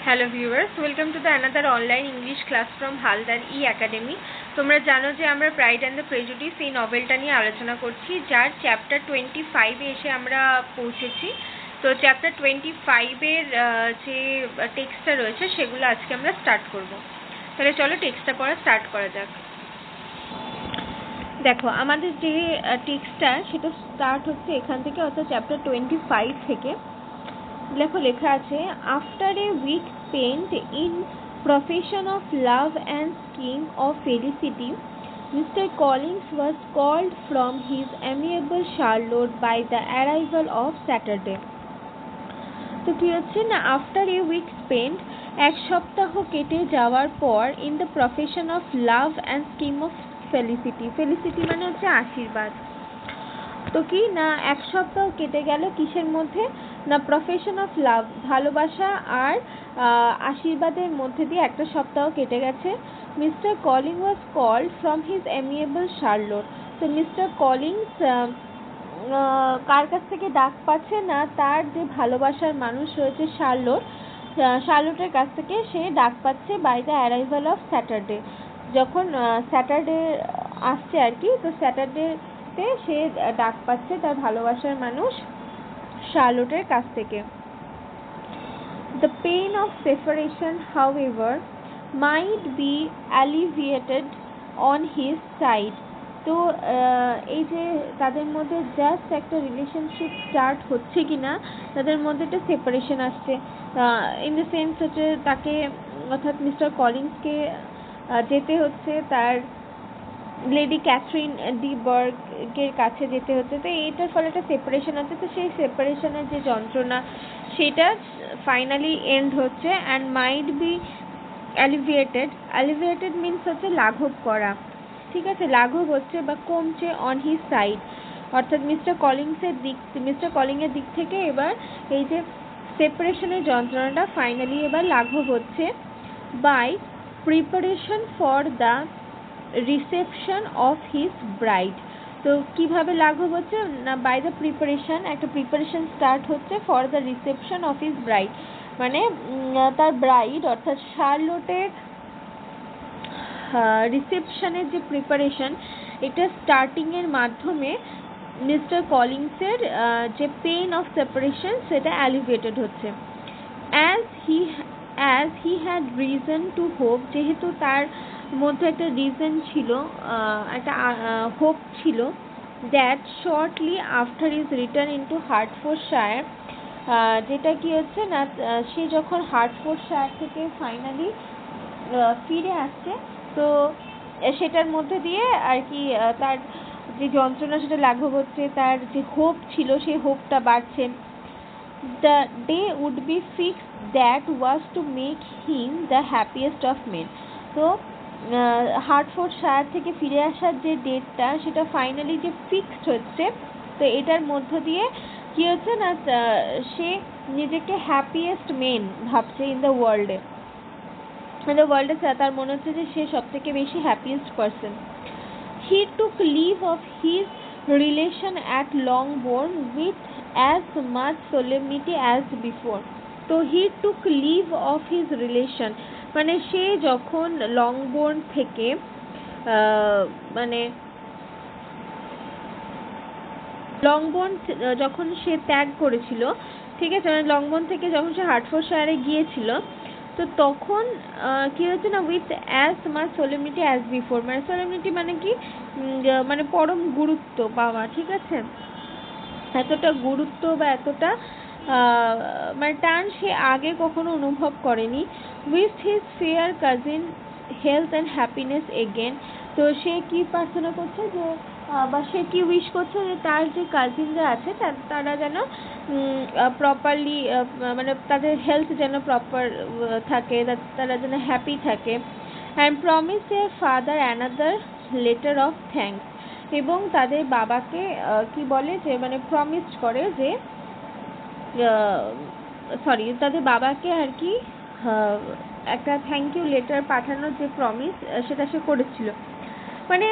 Hello viewers, welcome to the another online English class from Haldar E academy. তোমরা জানো যে আমরা প্রাইড অ্যান্ড দ্য প্রেজুডিস এই নভেলটা নিয়ে আলোচনা করছি, যার চ্যাপ্টার 25-এ এসে আমরা পৌঁছেছি। তো চ্যাপ্টার 25-এর যে টেক্সটটা রয়েছে সেগুলো আজকে আমরা স্টার্ট করব। তাহলে চলো টেক্সটটা পড়া স্টার্ট করা যাক। দেখো, আমাদের যে টেক্সটটা সেটা স্টার্ট হচ্ছে এখান থেকে, অর্থাৎ চ্যাপ্টার 25 থেকে। লেখা আছে, after a week spent in profession of love and scheme of felicity, Mr. Collins was called from his amiable Charlotte by the arrival of Saturday. তো কি হচ্ছে না, আফটার এ উইক স্পেন্ট, এক সপ্তাহ কেটে যাওয়ার পর, in the profession of love and scheme of Felicity. Felicity মানে হচ্ছে আশীর্বাদ। তো কি না, এক সপ্তাহ কেটে গেল কিসের মধ্যে না, প্রফেশন অফ লাভ, ভালোবাসা আর আশীর্বাদের মধ্যে দিয়ে একটা সপ্তাহ কেটে গেছে। Mr Collins was called from his amiable Charlotte. তো মিস্টার কলিংস কার কাছ থেকে ডাক পাচ্ছে না, তার যে ভালোবাসার মানুষ রয়েছে শার্লোট, শার্লোটের কাছ থেকে সে ডাক পাচ্ছে by the arrival of Saturday. যখন স্যাটারডে আসছে আর কি, তো স্যাটারডেতে সে ডাক পাচ্ছে তার ভালোবাসার মানুষ শার্লোটের কাছ থেকে। The pain of separation, however, might be alleviated on his side. তো এই যে তাদের মধ্যে জাস্ট একটা রিলেশনশিপ স্টার্ট হচ্ছে কিনা, তাদের মধ্যে একটা সেপারেশন আসছে, ইন দ্য সেন্স হচ্ছে তাকে, অর্থাৎ মিস্টার কলিন্সকে যেতে হচ্ছে তার লেডি ক্যাথরিন ডি বার্গের কাছে যেতে হচ্ছে। তো এইটার ফলে একটা সেপারেশন আছে। তো সেই সেপারেশনের যে যন্ত্রণা সেটা ফাইনালি এন্ড হচ্ছে, অ্যান্ড মাইট বি অ্যালিভিয়েটেড। অ্যালিভিয়েটেড মিনস হচ্ছে লাঘব করা, ঠিক আছে, লাঘব হচ্ছে বা কমছে অন হিজ সাইড, অর্থাৎ মিস্টার কলিংয়ের দিক থেকে এবার এই যে সেপারেশনের যন্ত্রণাটা ফাইনালি এবার লাঘব হচ্ছে by preparation for the reception of his bride. তো কিভাবে লাঘব হচ্ছে না, বাই দ্য প্রিপারেশন, একটা প্রিপারেশন স্টার্ট হচ্ছে for the reception of his bride, মানে তার ব্রাইড অর্থাৎ শার্লোটের রিসেপশনের যে প্রিপারেশন, এটা স্টার্টিংয়ের মাধ্যমে মিস্টার কলিংসের যে পেইন অফ সেপারেশন সেটা অ্যালিভিয়েটেড হচ্ছে। As he had reason to hope, যেহেতু তার মধ্যে একটা রিজন ছিল, একটা হোপ ছিল, that shortly after is written into Hertfordshire, যেটা কি হচ্ছে না, সে যখন হার্টফোর্ডশায়ার থেকে ফাইনালি ফিরে আসছে, তো সেটার মধ্যে দিয়ে আর কি তার যে যন্ত্রণা সেটা লাঘব হচ্ছে, তার যে হোপ ছিল সেই হোপটা বাড়ছে। The day would be fixed that was to make him the happiest of men. তো হার্টফোর্ডশায়ার থেকে ফিরে আসার যে ডেটটা সেটা ফাইনালি যে ফিক্সড হচ্ছে, তো এটার মধ্য দিয়ে কি হচ্ছে না, সে নিজেকে হ্যাপিয়েস্ট মেন ভাবছে ইন দ্য ওয়ার্ল্ডে। তার মনে হচ্ছে যে সে সব থেকে বেশি happiest person. He took leave of his relation at Longbourn with as much solemnity as before. তো he took leave of his relation মানে সে যখন লংবোর্ন থেকে যখন সে ত্যাগ করেছিল, ঠিক আছে, মানে লংবোর্ন থেকে যখন সে হার্টফোর্ডশায়ারে গিয়েছিল, তো তখন কি হচ্ছে না, with as much solemnity as before, মানে সোলেমনিটি মানে কি, মানে পরম গুরুত্ব পাওয়া, ঠিক আছে, এতটা গুরুত্ব বা এতটা মানে টান সে আগে কখনো অনুভব করেনি। With his fair cousin health and happiness again. তো সে কি প্রার্থনা করছে যে, বা সে কি উইশ করছে যে তার যে কাজিনরা আছে তারা যেন প্রপারলি, মানে তাদের হেলথ যেন প্রপার থাকে, তারা যেন হ্যাপি থাকে। And promise their father another letter of thanks. এবং তাদের বাবাকে কি বলে যে, মানে প্রমিস করে যে, তাদের বাবাকে আর কি একটা থ্যাংক ইউ লেটার পাঠানোর যে প্রমিস সেটা সে করেছিল। মানে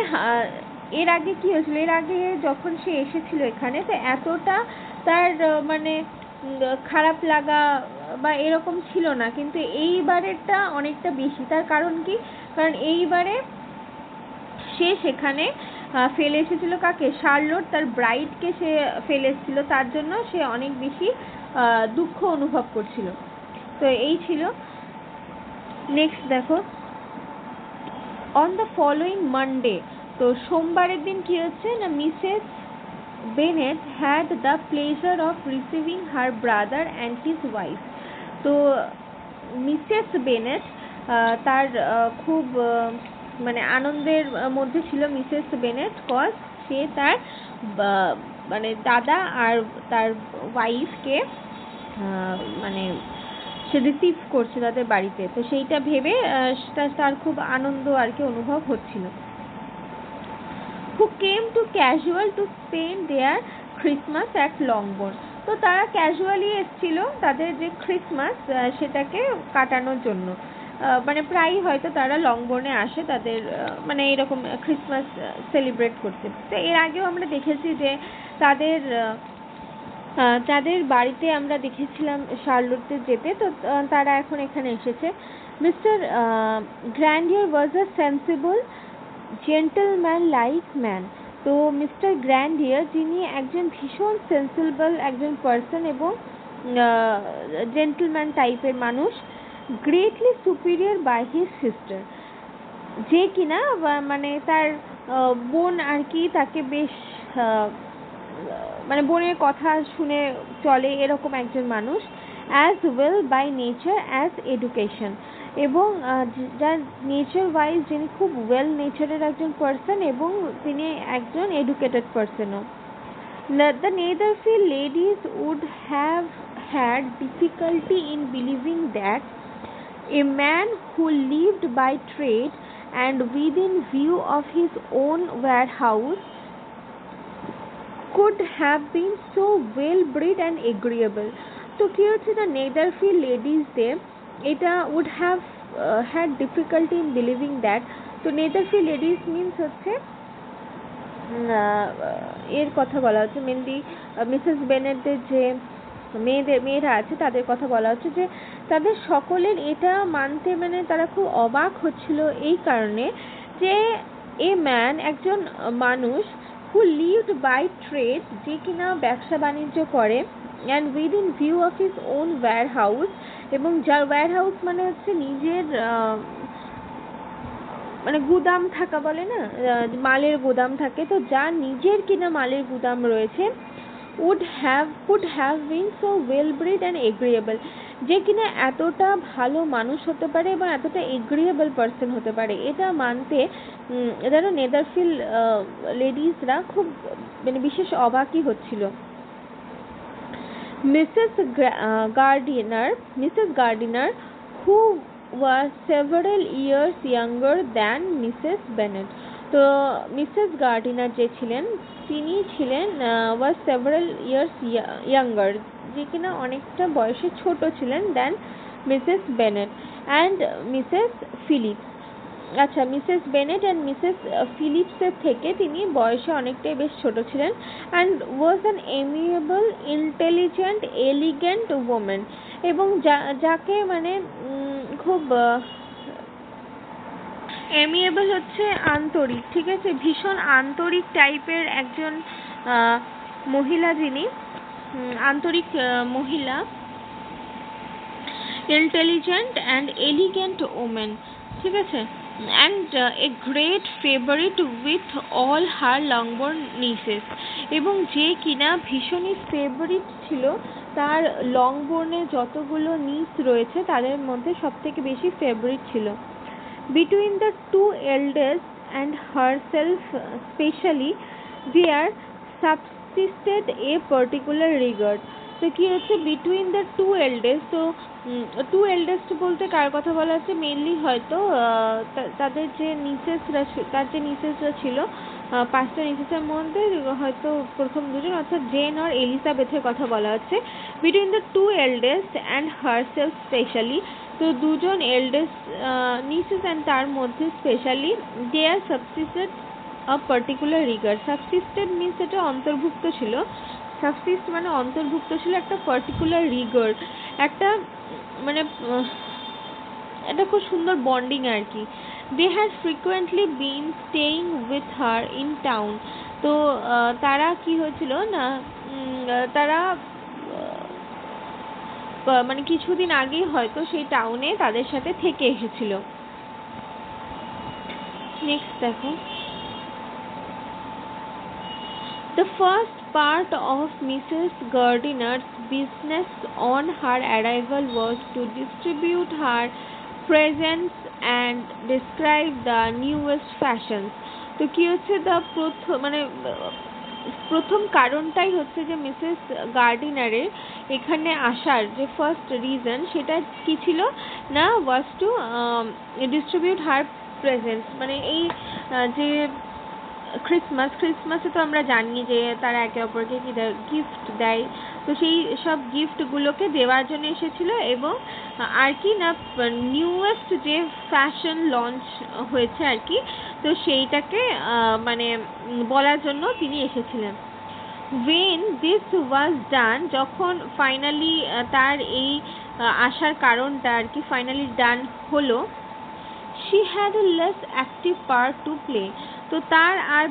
এর আগে কি হয়েছিল, এর আগে যখন সে এসেছিল এখানে, তো এতটা তার মানে খারাপ লাগা বা এরকম ছিল না, কিন্তু এইবারেরটা অনেকটা বেশি। তার কারণ কি? কারণ এইবারে সে সেখানে ফেলে এসেছিল কাকে? শার্লট তার ব্রাইডকে সে ফেলে এসেছিল, তার জন্য সে অনেক বেশি দুঃখ অনুভব করছিল। তো এই ছিল। নেক্সট দেখো, অন দ্য ফলোয়িং মানডে, তো সোমবারের দিন কি হচ্ছে না, Mrs Bennett had the pleasure of receiving her brother and his wife. তো মিসেস বেনেট তার খুব মানে আনন্দের মধ্যে ছিল মিসেস বেনেট, কজ সে তার মানে দাদা আর তার ওয়াইফকে মানে সে রিসিভ করছে তাদের বাড়িতে। তো সেইটা ভেবে তার খুব আনন্দ আর কি অনুভব হচ্ছিল। who came to casual to spend their Christmas at Longbourn। তো তারা ক্যাজুয়ালি এসেছিল তাদের যে ক্রিসমাস সেটাকে কাটানোর জন্য। মানে প্রায়ই হয়তো তারা লংবোর্নে আসে তাদের মানে এরকম ক্রিসমাস সেলিব্রেট করতে। তো এর আগেও আমরা দেখেছি যে তাদের বাড়িতে আমরা দেখেছিলাম শার্লটদের যেতে। তো তারা এখন এখানে এসেছে। মিস্টার গ্র্যান্ডিয়ার ওয়াজ আ সেন্সিবল জেন্টলম্যান লাইক ম্যান। তো মিস্টার গ্র্যান্ডিয়ার যিনি একজন ভীষণ সেন্সিবল একজন পার্সন এবং জেন্টলম্যান টাইপের মানুষ, greatly superior by his sister, যে কিনা মানে তার বোন আর কি তাকে বেশ মানে বোনের কথা শুনে চলে এরকম একজন মানুষ। As well by nature as education, এবং যার নেচার ওয়াইজ যিনি খুব ওয়েল নেচারের একজন পার্সন এবং তিনি একজন educated পার্সনও। The Netherfield ladies would have had difficulty in believing that a man who lived by trade and within view of his own warehouse could have been so well bred and agreeable। তো কি হচ্ছে না, নেদারফিল্ড লেডিসদের এটা would have had difficulty in believing that। তো নেদারফিল্ড ladies means হচ্ছে এর কথা বলা হচ্ছে মেনলি মিসেস বেনেটদের যে মেয়েরা আছে তাদের কথা বলা হচ্ছে, যে তাদের সকলের এটা মানতে মানে তারা খুব অবাক হচ্ছিল এই কারণে যে এ ম্যান একজন মানুষ who lived by trade, যে কিনা ব্যবসা বাণিজ্য করে, and within view of his own warehouse, এবং যার warehouse মানে হচ্ছে নিজের মানে গুদাম থাকা বলে না, মালের গুদাম থাকে। তো যার নিজের কিনা মালের গুদাম রয়েছে, could have been so well bred and agreeable, যে কিনা এতটা ভালো মানুষ হতে পারে এবং এতটা এগ্রিয়েবল পার্সন হতে পারে, এটা মানতে যারা নেদারফিল্ড লেডিসরা খুব মানে বিশেষ অবাকই হচ্ছিল। Mrs Gardiner who was several years younger than Mrs. Bennet। তো মিসেস গার্ডিনার যে ছিলেন তিনি ছিলেন was several years younger, যে কিনা অনেকটা বয়সে ছোট ছিলেন than Mrs Bennet and Mrs Phillips. আচ্ছা, মিসেস বেনেট অ্যান্ড মিসেস ফিলিপসের থেকে তিনি বয়সে অনেকটাই বেশ ছোট ছিলেন। And was an amiable intelligent elegant women, এবং যাকে মানে খুব এমিয়েবল হচ্ছে আন্তরিক, ঠিক আছে, ভীষণ আন্তরিক টাইপের একজন মহিলা, যিনি আন্তরিক মহিলা, ইন্টেলিজেন্ট অ্যান্ড এলিগেন্ট ওমেন, ঠিক আছে, and a great favorite with all her Longbourn nieces, এবং যে কিনা ভীষণই ফেভারিট ছিল তার লংবোর্নে যতগুলো নিস রয়েছে তাদের মধ্যে সবথেকে বেশি ফেভারিট ছিল। Between the two eldest and herself specially there subsisted a particular regard। তো কি হচ্ছে বিটুইন দ্য টু এল্ডেস্ট, তো টু এল্ডেস্ট বলতে কার কথা বলা হচ্ছে, মেনলি হয়তো তাদের যে নিসেসরা ছিল, পাঁচটা নিসেসের মধ্যে হয়তো প্রথম দুজন অর্থাৎ জেন আর এলিজাবেথের কথা বলা হচ্ছে। Between the two eldest and herself specially, তো দুজন এল্ডেস্ট নিসেস অ্যান্ড তার মধ্যে specially there subsisted a particular regard. Subsisted means এটা অন্তর্ভুক্ত ছিল, সাবসিস্ট মানে অন্তর্ভুক্ত ছিল একটা পার্টিকুলার রিগর, একটা মানে একটা খুব সুন্দর বন্ডিং আর কি। They had frequently been staying with her in town. তো তারা কি হয়েছিল না, তারা মানে কিছুদিন আগেই হয়তো সেই টাউনে তাদের সাথে থেকে এসেছিল। নেক্সট দেখো, the first part of Mrs. Gardiner's business on her arrival was to distribute her presents and describe the newest fashions. তো কি হচ্ছে, প্রথম কারণটাই হচ্ছে যে মিসেস গার্ডিনারের এখানে আসার যে ফার্স্ট রিজন সেটা কি ছিল না, ওয়াজ টু ডিস্ট্রিবিউট হার প্রেজেন্টস। মানে এই যে ক্রিসমাসে তো আমরা জানি যে তারা একে অপরকে কি গিফট দেয়, তো সেই সব গিফটগুলোকে দেওয়ার জন্য এসেছিল এবং আর কি না নিউয়েস্ট যে ফ্যাশন লঞ্চ হয়েছে আর কি, তো সেইটাকে মানে বলার জন্য তিনি এসেছিলেন। when this was done, যখন ফাইনালি তার এই আসার কারণটা আর কি ফাইনালি ডান হলো, she had a less active part to play. তো তার আর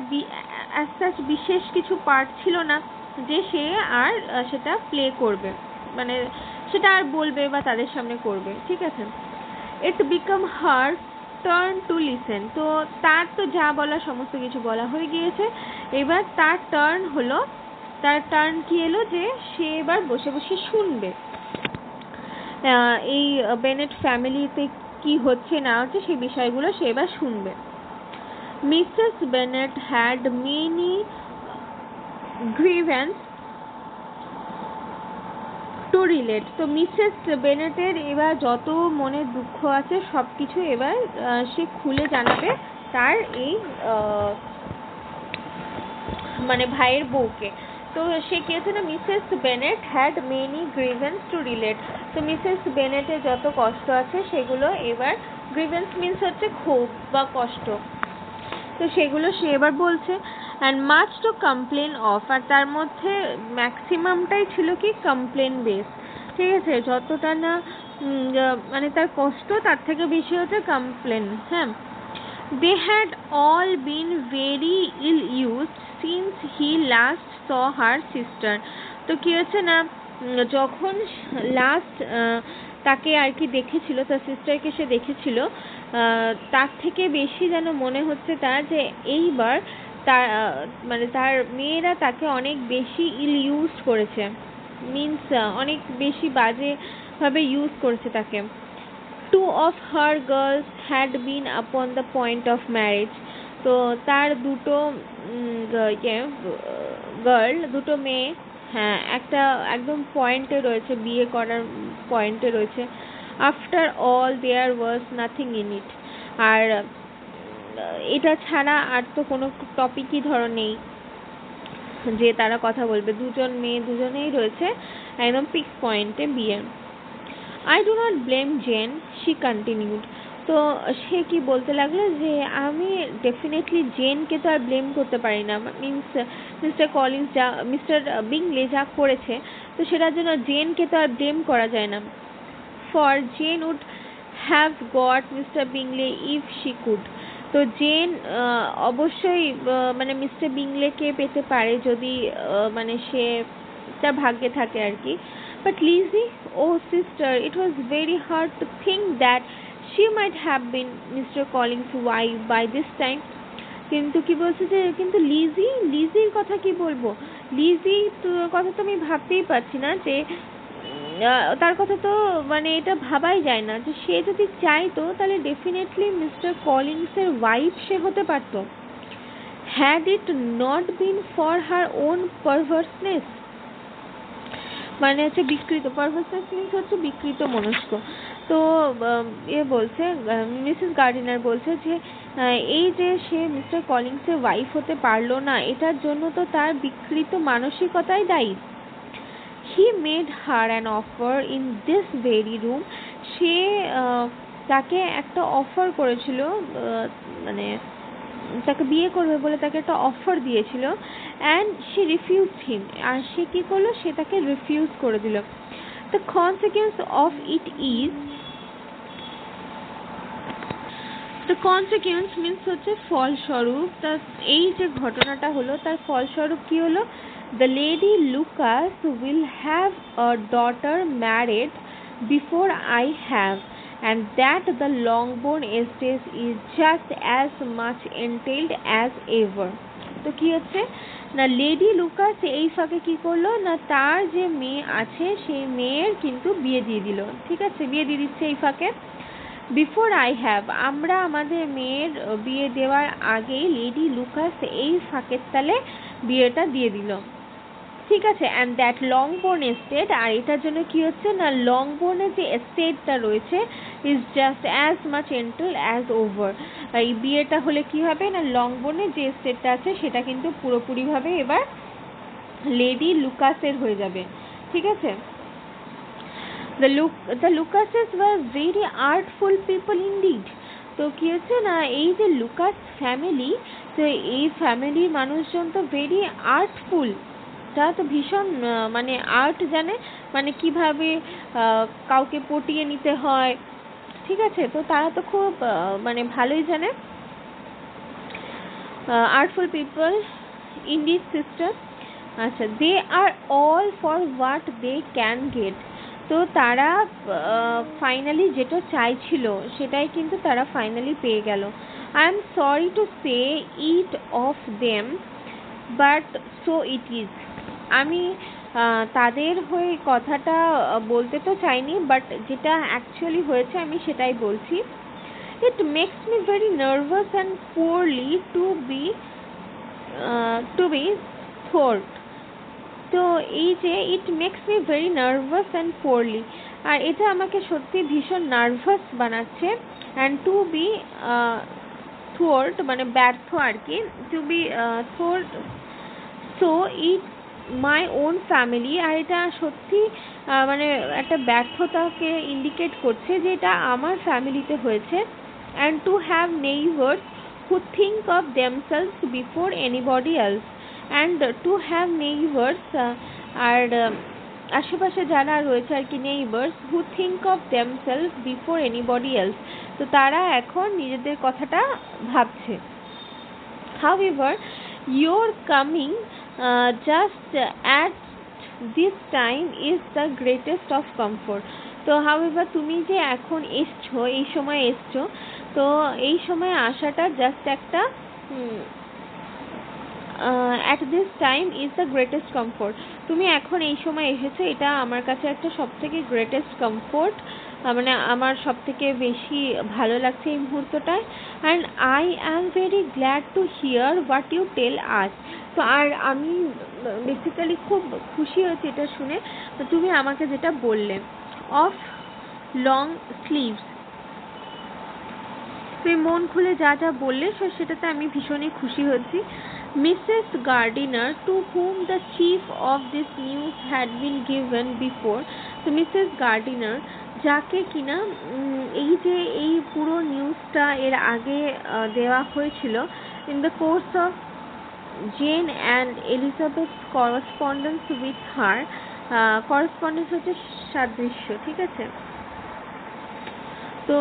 as such বিশেষ কিছু পার্ট ছিল না যে সে আর সেটা প্লে করবে, মানে সেটা আর বলবে বা তাদের সামনে করবে, ঠিক আছে। it became her turn to listen. তো তার তো যা বলা সমস্ত কিছু বলা হয়ে গিয়েছে, এবার তার টার্ন হলো, তার টার্ন কি এলো যে সে এবার বসে বসে শুনবে এই বেনেট ফ্যামিলিতে কি হচ্ছে না হচ্ছে সেই বিষয়গুলো সে এবার শুনবে। Mrs Bennett had many grievance two relate. তো মিসেস বেনেটের এবার যত মনে দুঃখ আছে সব কিছু এবার সে খুলে জানাবে তার এই মানে ভাইয়ের বউকে। তো সে কি হচ্ছে না, Mrs Bennett had many grievance two relate. তো মিসেস বেনেটের যত কষ্ট আছে সেগুলো এবার, গ্রিভেন্স মিন্স হচ্ছে ক্ষোভ বা কষ্ট, তো সেগুলো সে এবার বলছে। And much to complain of, আর তার মধ্যে ম্যাক্সিমামটাই ছিল কি কমপ্লেন বেস, ঠিক আছে। যতটা না মানে তার কষ্ট তার থেকে বেশি হচ্ছে কমপ্লেন। হ্যাঁ, they had all been very ill used since he last saw her sister. তো কি হচ্ছে না, যখন লাস্ট তাকে আর কি দেখেছিল, তার সিস্টারকে সে দেখেছিল, তার থেকে বেশি যেন মনে হচ্ছে তার যে এইবার তার মানে তার মেয়েরা তাকে অনেক বেশি ইল ইউজ করেছে, মিন্স অনেক বেশি বাজেভাবে ইউজ করেছে তাকে। Two of her girls had been upon the point of marriage. তো তার দুটো গার্ল, দুটো মেয়ে, হ্যাঁ একটা একদম পয়েন্টে রয়েছে, বিয়ে করার পয়েন্টে রয়েছে। After all there was nothing in it. আর এটা ছাড়া আর তো কোনো টপিকই ধরো নেই যে তারা কথা বলবে, দুজন মেয়ে দুজনেই রয়েছে একদম পিক পয়েন্টে বিয়ে। I do not blame Jane, she continued. তো সে কি বলতে লাগলো যে আমি ডেফিনেটলি জেনকে তো আর ব্লেম করতে পারি না, মিন্স মিস্টার কলিন্স যা, মিস্টার বিংলে যা করেছে, তো সেটার জন্য জেনকে তো আর ব্লেম করা যায় না। For Jane would have got mister Bingley if she could. তো জেন অবশ্যই মানে মিস্টার বিংলেকে পেতে পারে যদি মানে সে তার ভাগ্যে থাকে আর কি। But Lizzie, oh sister, it was very hard to think that she might have been Mr. Collins' wife by this time. কিন্তু কি বলছে যে কিন্তু লিজির কথা কি বলবো, লিজি কথা তো আমি ভাবতেই পারছি না যে তার কথা তো মানে এটা ভাবাই যায় না যে সে যদি চাইতো তাহলে ডেফিনেটলি মিস্টার কলিন্সের ওয়াইফ সে হতে পারতো, had it not been for her own perverseness. মানে হচ্ছে বিকৃত, পারভার্সনেস মিন্স হচ্ছে বিকৃত মনস্ক। তো বলছে মিসেস গার্ডিনার বলছে যে এই যে সে মিস্টার কলিন্সের ওয়াইফ হতে পারলো না, এটার জন্য তো তার বিকৃত মানসিকতাই দায়ী। He made her an offer in this very room. সে তাকে একটা অফার করেছিল, মানে তাকে বিয়ে করবে বলে তাকে একটা অফার দিয়েছিল, অ্যান্ড শি রিফিউজড হিম, আর সে কী করলো, সে তাকে রিফিউজ করে দিল। The consequence of it is, the consequence means হচ্ছে ফলস্বরূপ, তার এই যে ঘটনাটা হলো তার ফলস্বরূপ কী হলো, the lady Lucas will have a daughter married before I have, and that the Longbourn estate is just as much entailed as ever. তো কি হচ্ছে না, লেডি লুকাস এই ফাঁকে কি করলো না, তার যে মেয়ে আছে সেই মেয়ের কিন্তু বিয়ে দিয়ে দিল, ঠিক আছে, বিয়ে দিয়ে দিচ্ছে এই ফাঁকে। বিফোর আই হ্যাভ, আমরা আমাদের মেয়ের বিয়ে দেওয়ার আগেই লেডি লুকাস এই ফাঁকের তালে বিয়েটা দিয়ে দিল, ঠিক আছে। অ্যান্ড দ্যাট লংবোর্ন এস্টেট, আর এটার জন্য কি হচ্ছে না, লংবোর্নের যে এস্টেটটা রয়েছে is just as much এন্টেল as over, এই বিয়েটা হলে কি হবে না, লংবোর্নের যে এস্টেটটা আছে সেটা কিন্তু পুরোপুরিভাবে এবার লেডি লুকাসের হয়ে যাবে, ঠিক আছে। The Lucases were very artful people indeed. তো কি হচ্ছে না, এই যে লুকাস ফ্যামিলি, তো এই ফ্যামিলির মানুষজন তো ভেরি আর্টফুল, তারা তো ভীষণ মানে আর্ট জানে, মানে কিভাবে কাউকে পটিয়ে নিতে হয়, ঠিক আছে, তো তারা তো খুব মানে ভালোই জানে। আর্টফুল পিপল ইন্ডিজ সিস্টার, আচ্ছা, they are all for what they can get, তো তারা ফাইনালি যেটা চাইছিল সেটাই কিন্তু তারা ফাইনালি পেয়ে গেল। I am sorry to say it off them but so it is, আমি তাদের হয়ে কথাটা বলতে তো চাইনি, বাট যেটা অ্যাকচুয়ালি হয়েছে আমি সেটাই বলছি। It makes me very nervous and poorly to be thought, তো এই যে it makes me very nervous and poorly, আর এটা আমাকে সত্যি ভীষণ নার্ভাস বানাচ্ছে, অ্যান্ড টু বি থোর্ট মানে ব্যর্থ আর কি, টু বি থোর্ট, so it my own family, আর এটা সত্যি মানে একটা ব্যর্থতাকে ইন্ডিকেট করছে যে এটা আমার ফ্যামিলিতে হয়েছে। And to have neighbours who think of themselves before anybody else, and to have neighbours, আর আশেপাশে যারা রয়েছে আর কি, neighbours who think of themselves before anybody else, তো তারা এখন নিজেদের কথাটা ভাবছে। However, your coming just at this time is the greatest of comfort. তো however, তুমি যে এখন এসছো, এই সময় এসছো, তো এই সময় আসাটা জাস্ট একটা at this time is the greatest comfort, তুমি এখন এই সময় এসেছো, এটা আমার কাছে একটা সবথেকে গ্রেটেস্ট কমফোর্ট, মানে আমার সবথেকে বেশি ভালো লাগছে এই মুহূর্তটায়। And I am very glad to hear what you tell us, তো আর আমি বেসিক্যালি খুব খুশি হয়েছি এটা শুনে, তুমি আমাকে যেটা বললে, অফ লং স্লিভস, তুমি মন খুলে যা যা বললে সেটাতে আমি ভীষণই খুশি হচ্ছি। Mrs Gardiner, to whom the chief of this news had been given before, তো মিসেস গার্ডিনার যাকে কিনা এই যে এই পুরো নিউজটা এর আগে দেওয়া হয়েছিল, in the course of Jane and Elizabeth correspondence with her, correspondence হচ্ছে সাদৃশ্য, ঠিক আছে, তো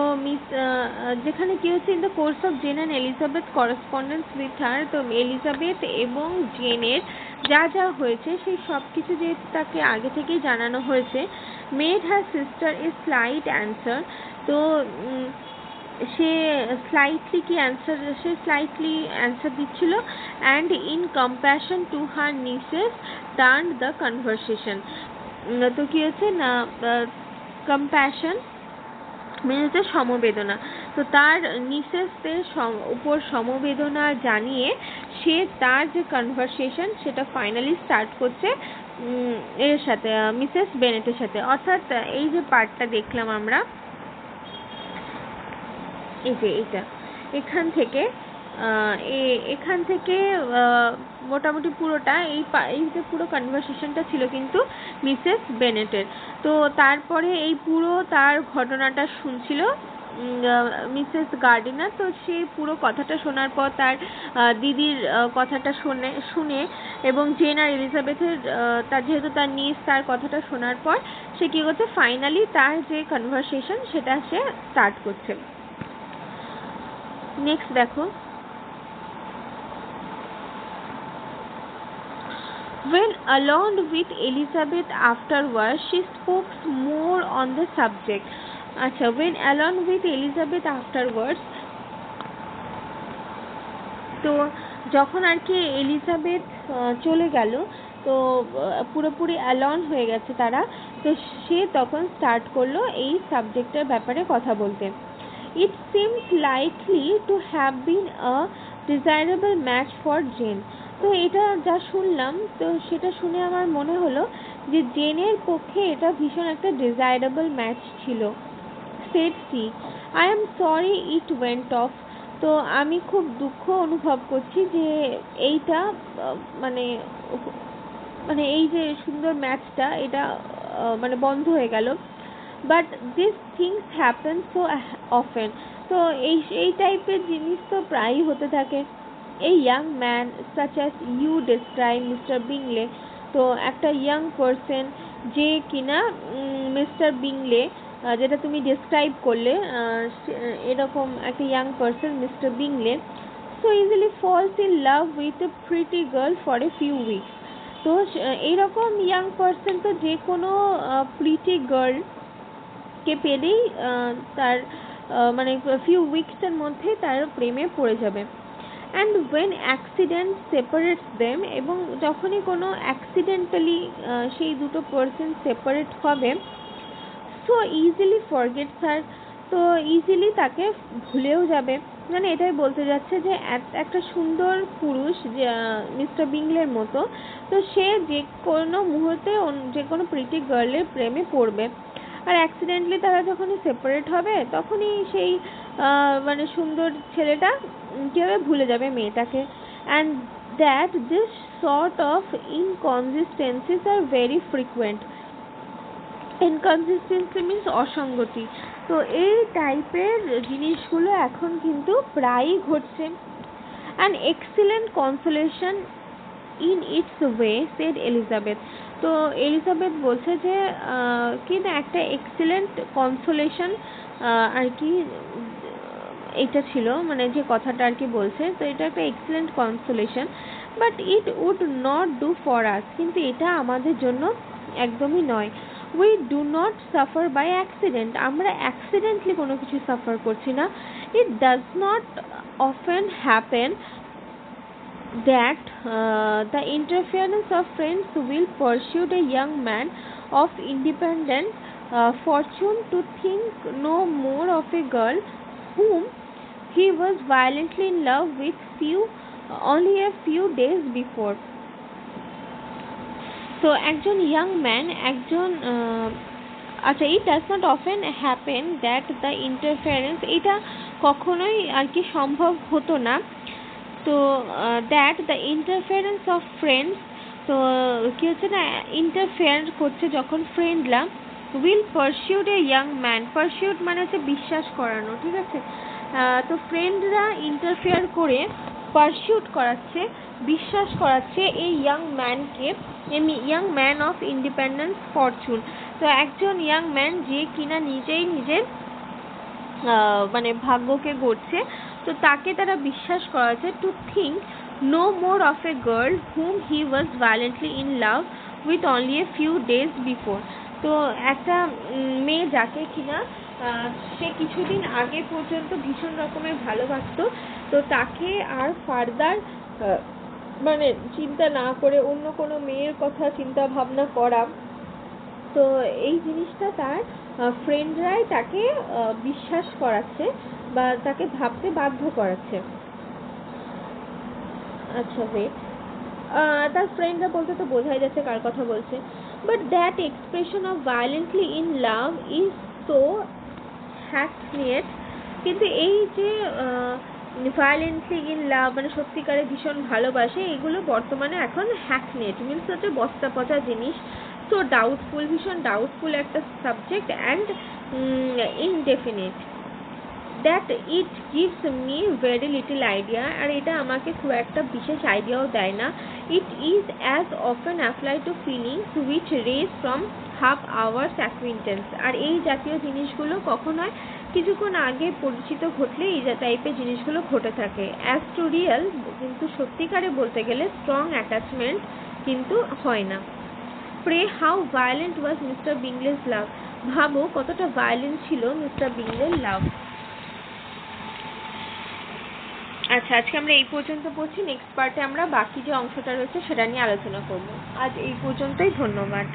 যেখানে কি হচ্ছে, in the course of Jane and Elizabeth correspondence with her, তো এলিজাবেথ এবং জেনের যা যা হয়েছে সেই সব কিছু যেহেতু তাকে আগে থেকেই জানানো হয়েছে, মেড হার সিস্টার এ স্লাইট অ্যান্সার, তো সে স্লাইটলি অ্যান্সার দিচ্ছিল, and in compassion to her niches turn the conversation, তো কি হচ্ছে না, কম্প্যাশন মানে হচ্ছে সমবেদনা, তো তার নিসেসদের উপর সমবেদনা জানিয়ে সে তার যে কনভারসেশন সেটা ফাইনালি স্টার্ট করছে এর সাথে, মিসেস বেনেটের সাথে। অর্থাৎ এই যে পার্টটা দেখলাম আমরা, এই যে এইটা এখান থেকে মোটামুটি পুরোটা এই যে পুরো কনভারসেশনটা ছিল কিন্তু মিসেস বেনেটের, তো তারপরে এই পুরো তার ঘটনাটা শুনছিল মিসেস গার্ডিনার। তো সে পুরো কথাটা শোনার পর তার দিদির কথাটা শুনে এবং জেন আর এলিজাবেথের তার যেহেতু তার নিজ তার কথাটা শোনার পর সে কী করছে, ফাইনালি তার যে কনভারসেশন সেটা সে স্টার্ট করছে। নেক্সট দেখো, when alone with Elizabeth afterwards she spoke more on the subject. আচ্ছা, when alone with Elizabeth afterwards, তো যখন আর কি এলিজাবেথ চলে গেল, তো পুরোপুরি অ্যালন হয়ে গেছে তারা, তো সে তখন স্টার্ট করলো এই সাবজেক্টের ব্যাপারে কথা বলতে। It seems likely to have been a desirable match for Jane. তো এটা যা শুনলাম, তো সেটা শুনে আমার মনে হলো যে জেনের পক্ষে এটা ভীষণ একটা ডিজায়ারেবল ম্যাচ ছিল। Said she, I am sorry it went off. তো আমি খুব দুঃখ অনুভব করছি যে এইটা মানে এই যে সুন্দর ম্যাচটা এটা মানে বন্ধ হয়ে গেল। But this things happen so often. তো এই টাইপের জিনিস তো প্রায়ই হতে থাকে। এই young man such as you describe mister Bingley, তো একটা ইয়াং পারসন যে কিনা মিস্টার বিংলে যেটা তুমি ডেসক্রাইব করলে, এরকম একটা young person mister Bingley so easily falls in love with a pretty girl for a few weeks. তো এইরকম ইয়াং পারসন তো যে কোনো প্রিটি গার্লকে পেলেই তার মানে ফিউ উইকসের মধ্যে তার প্রেমে পড়ে যাবে। And when accident separates them, এবং যখনই কোনো অ্যাক্সিডেন্টালি সেই দুটো পারসন সেপারেট হবে, সো ইজিলি ফরগেটস হার, তো ইজিলি তাকে ভুলেও যাবে। মানে এটাই বলতে যাচ্ছে যে একটা সুন্দর পুরুষ মিস্টার বিংলের মতো, তো সে যে কোনো মুহূর্তে যে কোনো প্রিটি গার্লের প্রেমে পড়বে। আর অ্যাক্সিডেন্টলি তারা যখনই সেপারেট হবে তখনই সেই মানে সুন্দর ছেলেটা কীভাবে ভুলে যাবে মেয়েটাকে। And that this sort of inconsistencies are very frequent. Inconsistency means অসঙ্গতি। তো এই টাইপের জিনিসগুলো এখন কিন্তু প্রায়ই ঘটছে। An excellent consolation in its way said Elizabeth. তো এলিজাবেথ বলছে যে কিন্তু একটা এক্সিলেন্ট কনসোলেশন আর কি এটা ছিল, মানে যে কথাটা আর কি বলছে, তো এটা একটা excellent consolation, but it would not do for us, কিন্তু এটা আমাদের জন্য একদমই নয়। We do not suffer by accident, আমরা অ্যাক্সিডেন্টলি কোনো কিছু সাফার করছি না। It does not often happen that the interference of friends will pursue a young man of independent fortune to think no more of a girl whom he was violently in love with only a few days before. So একজন young man একজন আচ্ছা, it does not often happen that the interference, এটা কখনোই আর কি সম্ভব হতো না। তো that the interference of friends, তো কী হচ্ছে না, ইন্টারফেয়ার করছে যখন ফ্রেন্ডরা, উইল পারসিউড এ ইয়াং ম্যান, পারসিউড মানে হচ্ছে বিশ্বাস করানো, ঠিক আছে। তো ফ্রেন্ডরা ইন্টারফেয়ার করে পারসিউড করাচ্ছে, বিশ্বাস করাচ্ছে এই young ম্যানকে, young man of independence Fortune. তো একজন ইয়াং ম্যান যে কিনা নিজেই নিজের মানে ভাগ্যকে গড়ছে, তো তাকে তারা বিশ্বাস করাচ্ছে to think no more of a girl whom he was violently in love with only a few days before. তো একটা মেয়ে যাকে কিনা সে কিছুদিন আগে পর্যন্ত ভীষণ রকমের ভালোবাসত, তো তাকে আর ফার্দার মানে চিন্তা না করে অন্য কোনো মেয়ের কথা চিন্তা ভাবনা করা, তো এই জিনিসটা তার ফ্রেন্ডরাই তাকে বিশ্বাস করাচ্ছে বা তাকে ভাবতে বাধ্য করাচ্ছে। আচ্ছা ওয়েট, তার ফ্রেন্ডরা বলতে তো বোঝাই যাচ্ছে কার কথা বলছে। But that expression of violently in love is so hackneyed, কিন্তু এই যে ভায়োলেন্টলি ইন লাভ মানে সত্যিকারে ভীষণ ভালোবাসে, এগুলো বর্তমানে এখন হ্যাকনিয়েড মিনস হচ্ছে বস্তা পচা জিনিস। সো ডাউটফুল, ভীষণ ডাউটফুল একটা subject, and indefinite. That it gives me very little idea, আর এটা আমাকে খুব একটা বিশেষ আইডিয়াও দেয় না। It is as often apply to feelings which raise from half hour's acquaintance, আর এই জাতীয় জিনিসগুলো কখন হয়, কিছুক্ষণ আগে পরিচিত ঘটলে এই টাইপের জিনিসগুলো ঘটে থাকে। অ্যাজ টু রিয়েল, কিন্তু সত্যিকারে বলতে গেলে স্ট্রং অ্যাটাচমেন্ট কিন্তু হয় না। Pray how violent was mister Bingley's love, ভাবো কতটা ভায়োলেন্ট ছিল মিস্টার বিংলের লাভ। আচ্ছা, আজকে আমরা এই পর্যন্ত পড়ছি। নেক্সট পার্টে আমরা বাকি যে অংশটা রয়েছে সেটা নিয়ে আলোচনা করব। আজ এই পর্যন্তই, ধন্যবাদ।